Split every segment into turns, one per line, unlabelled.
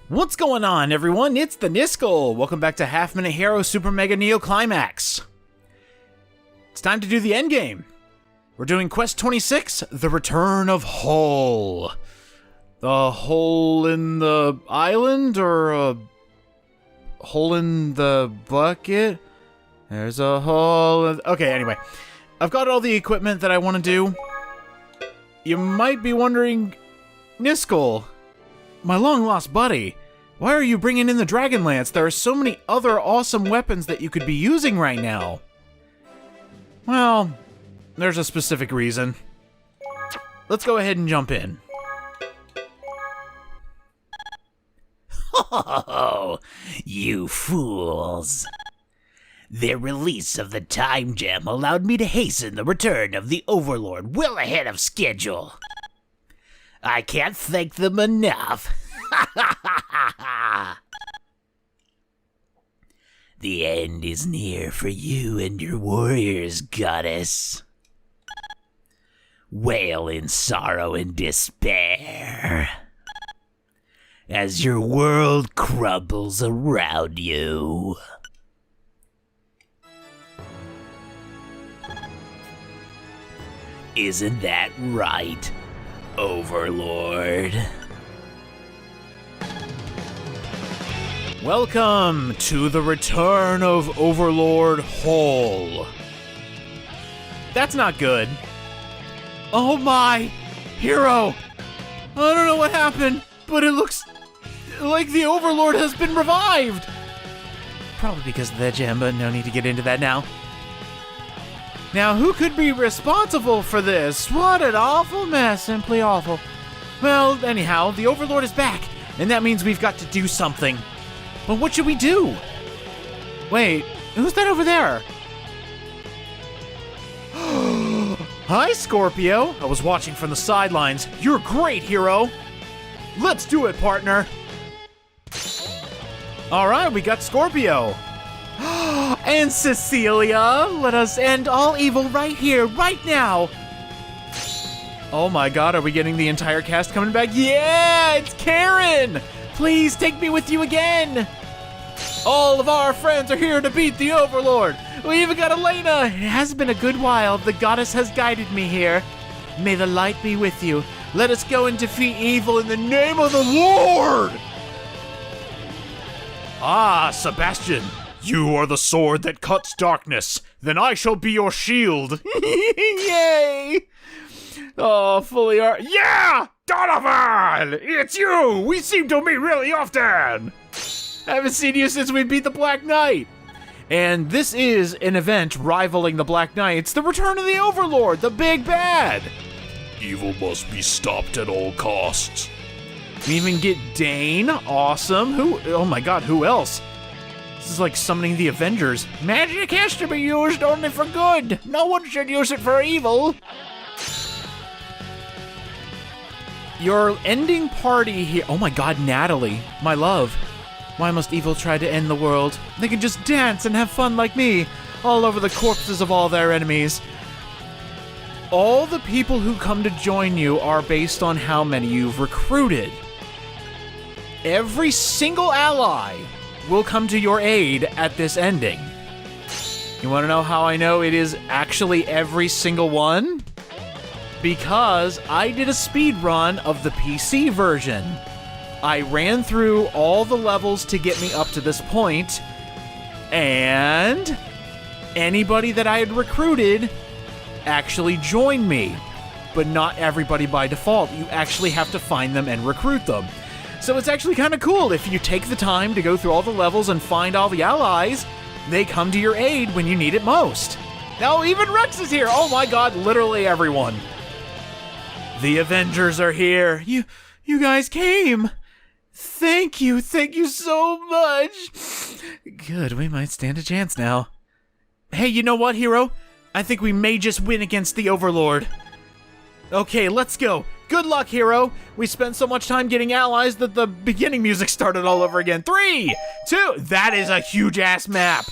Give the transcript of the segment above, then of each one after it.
What's going on, everyone? It's the Niskel. Welcome back to Half Minute Hero Super Mega Neo Climax. It's time to do the endgame. We're doing Quest 26, The Return of Hull. The hole in the island, or a hole in the bucket? There's a hole. Okay, anyway. I've got all the equipment that I want to do. You might be wondering, Niskel, my long-lost buddy, why are you bringing in the Dragon Lance? There are so many other awesome weapons that you could be using right now. Well, there's a specific reason. Let's go ahead and jump in.
Oh, you fools. Their release of the time gem allowed me to hasten the return of the Overlord well ahead of schedule. I can't thank them enough. The end is near for you and your warriors, goddess. Wail in sorrow and despair as your world crumbles around you. Isn't that right, Overlord?
Welcome to the return of Overlord Hull. That's not good. Oh my, hero! I don't know what happened, but it looks like the Overlord has been revived. Probably because of that gem, but no need to get into that now. Now, who could be responsible for this? What an awful mess, simply awful. Well, anyhow, the Overlord is back, and that means we've got to do something. But what should we do? Wait, who's that over there? Hi, Scorpio. I was watching from the sidelines. You're great, hero. Let's do it, partner. All right, we got Scorpio. And Cecilia, let us end all evil right here, right now. Oh my god, are we getting the entire cast coming back? Yeah, it's Karen. Please take me with you again. All of our friends are here to beat the Overlord. We even got Elena. It has been a good while. The goddess has guided me here. May the light be with you. Let us go and defeat evil in the name of the Lord. Ah, Sebastian. You are the sword that cuts darkness. Then I shall be your shield. Yay! Oh, fully art. Yeah! Donovan! It's you! We seem to meet really often! I haven't seen you since we beat the Black Knight. And this is an event rivaling the Black Knight. It's the return of the Overlord, the big bad. Evil must be stopped at all costs. We even get Dane. Awesome. Who? Oh my god, who else? This is like summoning the Avengers. Magic has to be used only for good. No one should use it for evil. Your ending party here. Oh my god, Natalie. My love. Why must evil try to end the world? They can just dance and have fun like me, all over the corpses of all their enemies. All the people who come to join you are based on how many you've recruited. Every single ally will come to your aid at this ending. You want to know how I know it is actually every single one? Because I did a speed run of the PC version. I ran through all the levels to get me up to this point, and anybody that I had recruited actually joined me. But not everybody by default. You actually have to find them and recruit them. So it's actually kind of cool. If you take the time to go through all the levels and find all the allies, they come to your aid when you need it most. Now even Rex is here. Oh my god, literally everyone. The Avengers are here. You guys came. Thank you so much. Good, we might stand a chance now. Hey, you know what, hero? I think we may just win against the Overlord. Okay, let's go. Good luck, hero. We spent so much time getting allies that the beginning music started all over again. 3, 2, that is a huge-ass map.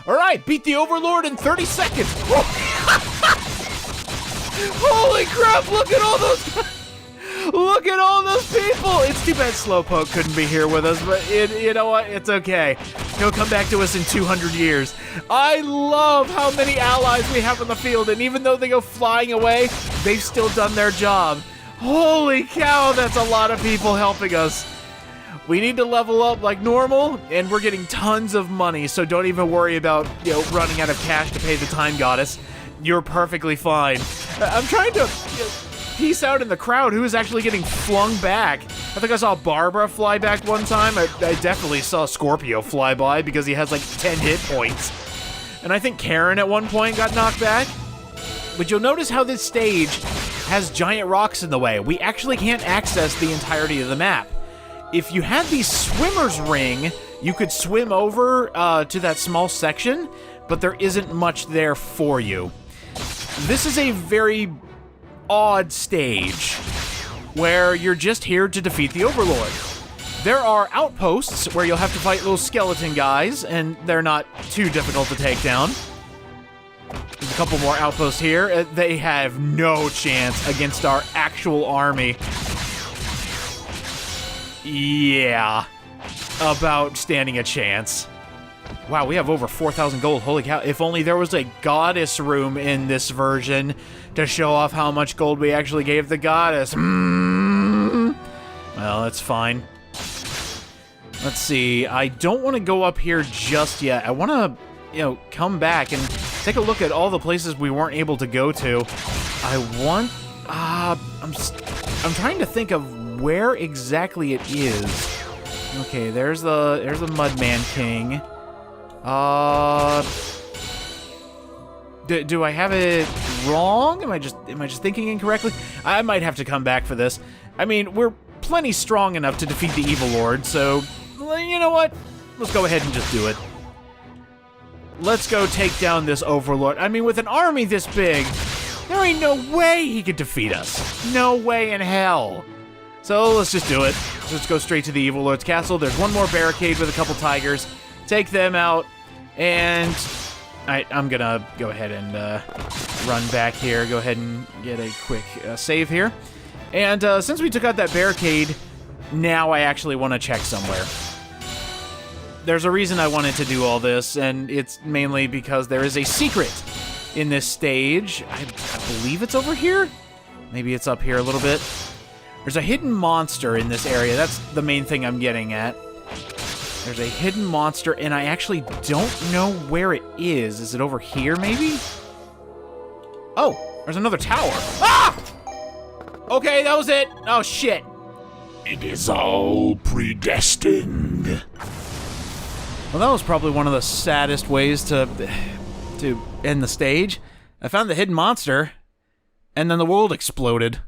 All right, beat the Overlord in 30 seconds. Holy crap, look at all those. Look at all those people! It's too bad Slowpoke couldn't be here with us, but you know what? It's okay. He'll come back to us in 200 years. I love how many allies we have on the field, and even though they go flying away, they've still done their job. Holy cow, that's a lot of people helping us. We need to level up like normal, and we're getting tons of money, so don't even worry about, running out of cash to pay the time goddess. You're perfectly fine. I'm trying to peace out in the crowd. Who is actually getting flung back? I think I saw Barbara fly back one time. I definitely saw Scorpio fly by because he has like 10 hit points. And I think Karen at one point got knocked back. But you'll notice how this stage has giant rocks in the way. We actually can't access the entirety of the map. If you had the swimmer's ring, you could swim over to that small section, but there isn't much there for you. This is a very odd stage where you're just here to defeat the Overlord. There are outposts where you'll have to fight little skeleton guys, and they're not too difficult to take down. There's a couple more outposts here. They have no chance against our actual army. Yeah, about standing a chance. Wow, we have over 4,000 gold. Holy cow. If only there was a goddess room in this version to show off how much gold we actually gave the goddess. Well, that's fine. Let's see. I don't want to go up here just yet. I want to, come back and take a look at all the places we weren't able to go to. I'm trying to think of where exactly it is. Okay, there's the Mudman King. Do I have it wrong? Am I just thinking incorrectly? I might have to come back for this. I mean, we're plenty strong enough to defeat the Evil Lord, so you know what? Let's go ahead and just do it. Let's go take down this Overlord. I mean, with an army this big, there ain't no way he could defeat us. No way in hell. So let's just do it. Let's go straight to the Evil Lord's castle. There's one more barricade with a couple tigers. Take them out, and I'm gonna go ahead and run back here. Go ahead and get a quick save here. And since we took out that barricade, now I actually want to check somewhere. There's a reason I wanted to do all this, and it's mainly because there is a secret in this stage. I believe it's over here? Maybe it's up here a little bit. There's a hidden monster in this area. That's the main thing I'm getting at. There's a hidden monster, and I actually don't know where it is. Is it over here, maybe? Oh, there's another tower. Ah! Okay, that was it. Oh, shit.
It is all predestined.
Well, that was probably one of the saddest ways to end the stage. I found the hidden monster, and then the world exploded.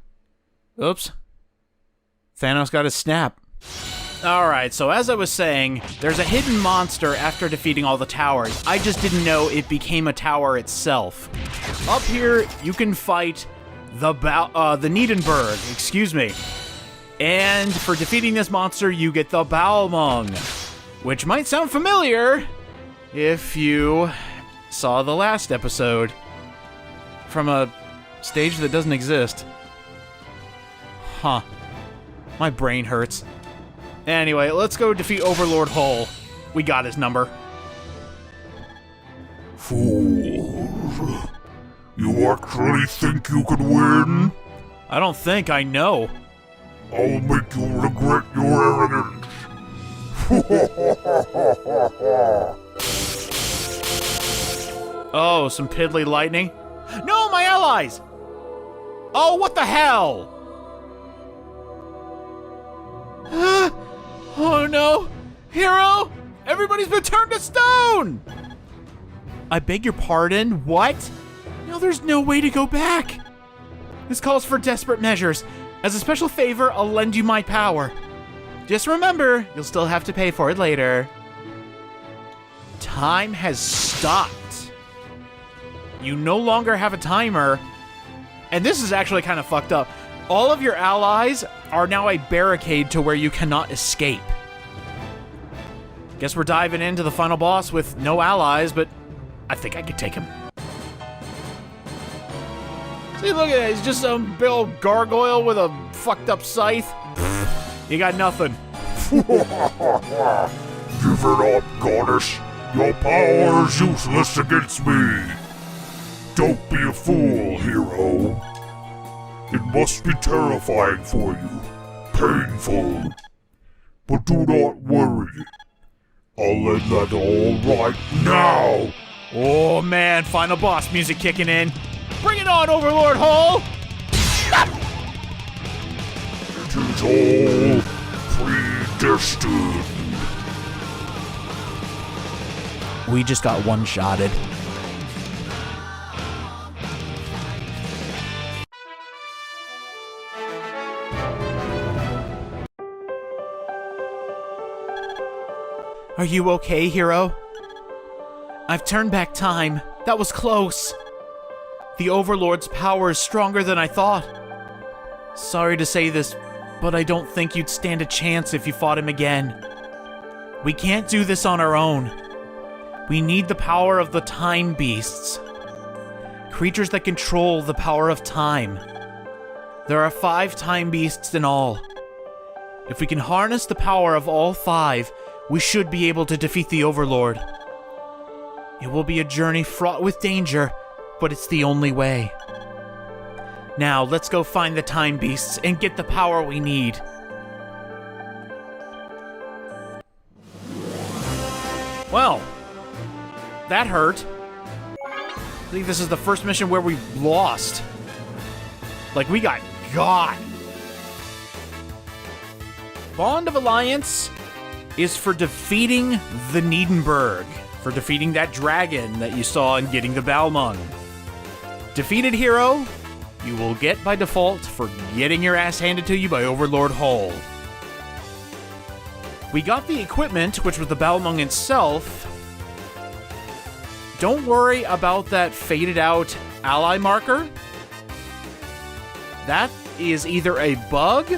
Oops. Thanos got his snap. Alright, so as I was saying, there's a hidden monster after defeating all the towers. I just didn't know it became a tower itself. Up here, you can fight the Niedenberg, excuse me. And for defeating this monster, you get the Balmung, which might sound familiar if you saw the last episode from a stage that doesn't exist. Huh. My brain hurts. Anyway, let's go defeat Overlord Hull. We got his number.
Fool. You actually think you could win?
I don't think, I know.
I'll make you regret your arrogance.
Oh, some piddly lightning? No, my allies! Oh, what the hell? Oh no! Hero! Everybody's been turned to stone! I beg your pardon? What? No, there's no way to go back. This calls for desperate measures. As a special favor, I'll lend you my power. Just remember, you'll still have to pay for it later. Time has stopped. You no longer have a timer. And this is actually kind of fucked up. All of your allies are now a barricade to where you cannot escape. Guess we're diving into the final boss with no allies, but I think I could take him. See, look at that. He's just some big old gargoyle with a fucked up scythe. You got nothing.
Give it up, goddess. Your power is useless against me. Don't be a fool, hero. It must be terrifying for you. Painful. But do not worry. I'll end that all right now.
Oh man, final boss music kicking in. Bring it on, Overlord Hole!
It is all predestined.
We just got one-shotted. Are you okay, hero? I've turned back time. That was close. The Overlord's power is stronger than I thought. Sorry to say this, but I don't think you'd stand a chance if you fought him again. We can't do this on our own. We need the power of the time beasts. Creatures that control the power of time. There are 5 time beasts in all. If we can harness the power of all 5, we should be able to defeat the Overlord. It will be a journey fraught with danger, but it's the only way. Now, let's go find the time beasts and get the power we need. Well, that hurt. I think this is the first mission where we lost. Like, we got. Bond of Alliance is for defeating the Niedenberg, for defeating that dragon that you saw and getting the Balmung. Defeated hero, you will get by default for getting your ass handed to you by Overlord Hole. We got the equipment, which was the Balmung itself. Don't worry about that faded out ally marker. That is either a bug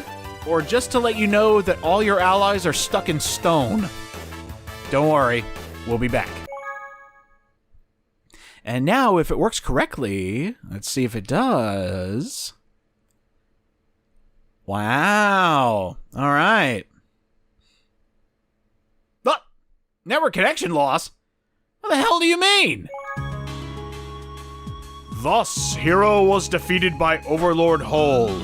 or just to let you know that all your allies are stuck in stone. Don't worry, we'll be back. And now, if it works correctly, let's see if it does. Wow. All right. But network connection loss? What the hell do you mean? Thus, Hero was defeated by Overlord Hole.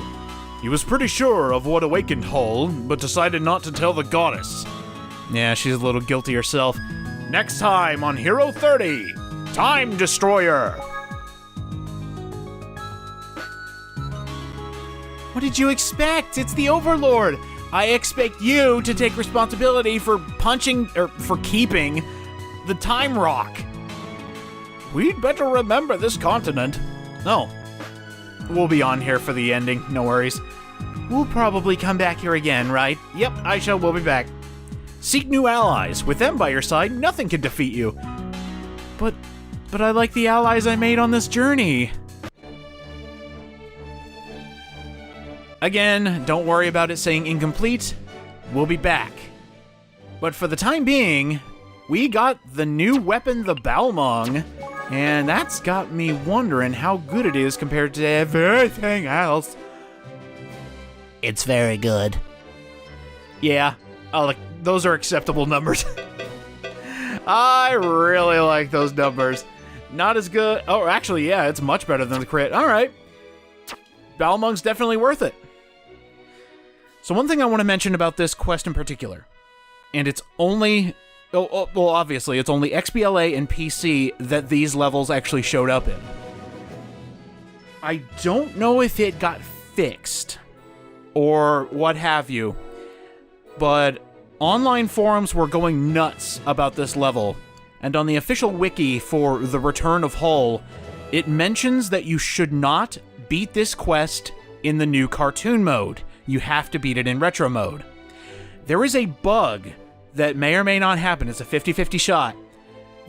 He was pretty sure of what awakened Hole, but decided not to tell the goddess. Yeah, she's a little guilty herself. Next time on Hero 30, Time Destroyer. What did you expect? It's the Overlord. I expect you to take responsibility for keeping the Time Rock. We'd better remember this continent. No. We'll be on here for the ending, no worries. We'll probably come back here again, right? Yep, I shall, we'll be back. Seek new allies. With them by your side, nothing can defeat you. But I like the allies I made on this journey. Again, don't worry about it saying incomplete. We'll be back. But for the time being, we got the new weapon, the Balmung, and that's got me wondering how good it is compared to everything else.
It's very good.
Yeah, those are acceptable numbers. I really like those numbers. Not as good. Oh, actually, yeah, it's much better than the crit. All right. Balmung's definitely worth it. So one thing I want to mention about this quest in particular, and it's only... well, obviously, it's only XBLA and PC that these levels actually showed up in. I don't know if it got fixed or what have you, but online forums were going nuts about this level, and on the official wiki for The Return of Hull, it mentions that you should not beat this quest in the new cartoon mode. You have to beat it in retro mode. There is a bug that may or may not happen, it's a 50-50 shot,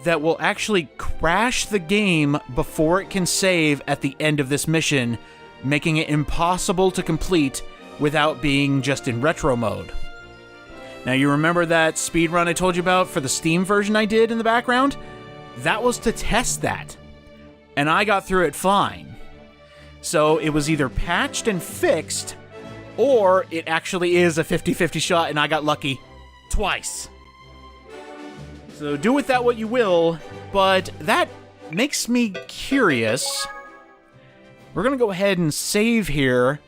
that will actually crash the game before it can save at the end of this mission, making it impossible to complete without being just in retro mode. Now, you remember that speedrun I told you about for the Steam version I did in the background? That was to test that, and I got through it fine. So it was either patched and fixed, or it actually is a 50-50 shot and I got lucky twice. So do with that what you will, but that makes me curious. We're gonna go ahead and save here,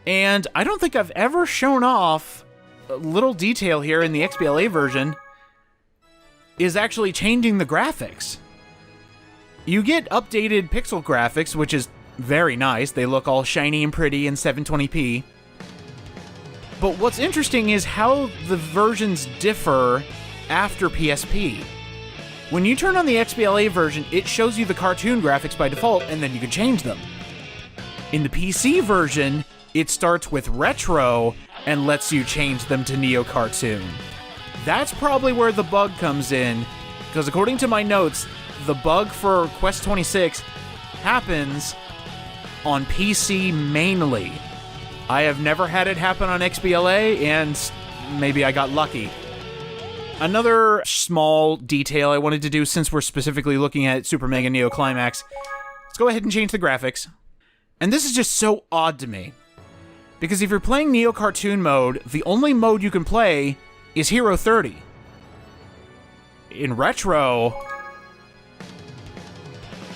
and I don't think I've ever shown off a little detail here in the XBLA version is actually changing the graphics. You get updated pixel graphics, which is very nice. They look all shiny and pretty in 720p. But what's interesting is how the versions differ after PSP. When you turn on the XBLA version, it shows you the cartoon graphics by default, and then you can change them. In the PC version, it starts with retro and lets you change them to Neo Cartoon. That's probably where the bug comes in, because according to my notes, the bug for Quest 26 happens on PC mainly. I have never had it happen on XBLA, and maybe I got lucky. Another small detail I wanted to do, since we're specifically looking at Super Mega Neo Climax, let's go ahead and change the graphics. And this is just so odd to me, because if you're playing Neo Cartoon mode, the only mode you can play is Hero 30. In Retro...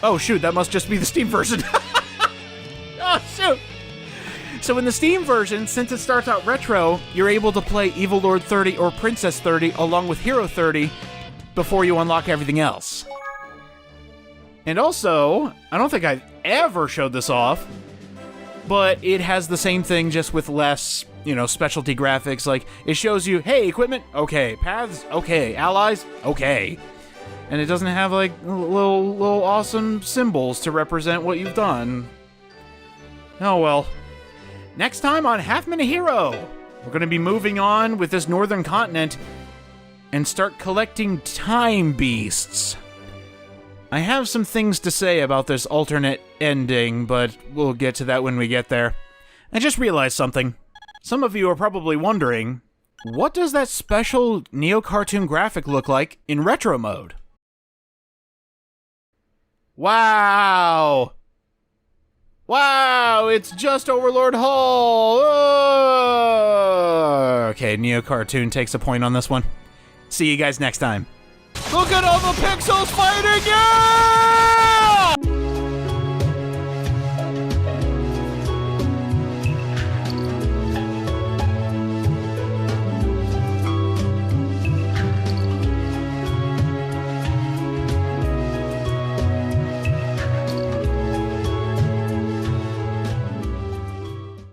Oh shoot, that must just be the Steam version. Oh shoot! So in the Steam version, since it starts out retro, you're able to play Evil Lord 30 or Princess 30 along with Hero 30 before you unlock everything else. And also, I don't think I've ever showed this off, but it has the same thing just with less, specialty graphics. Like, it shows you, hey, equipment, okay, paths, okay, allies, okay. And it doesn't have, like, little awesome symbols to represent what you've done. Oh well. Next time on Half Minute Hero, we're going to be moving on with this northern continent and start collecting time beasts. I have some things to say about this alternate ending, but we'll get to that when we get there. I just realized something. Some of you are probably wondering, what does that special Neo Cartoon graphic look like in retro mode? Wow! Wow, it's just Overlord Hall! Oh! Okay, Neo Cartoon takes a point on this one. See you guys next time. Look at all the pixels fighting! Yeah!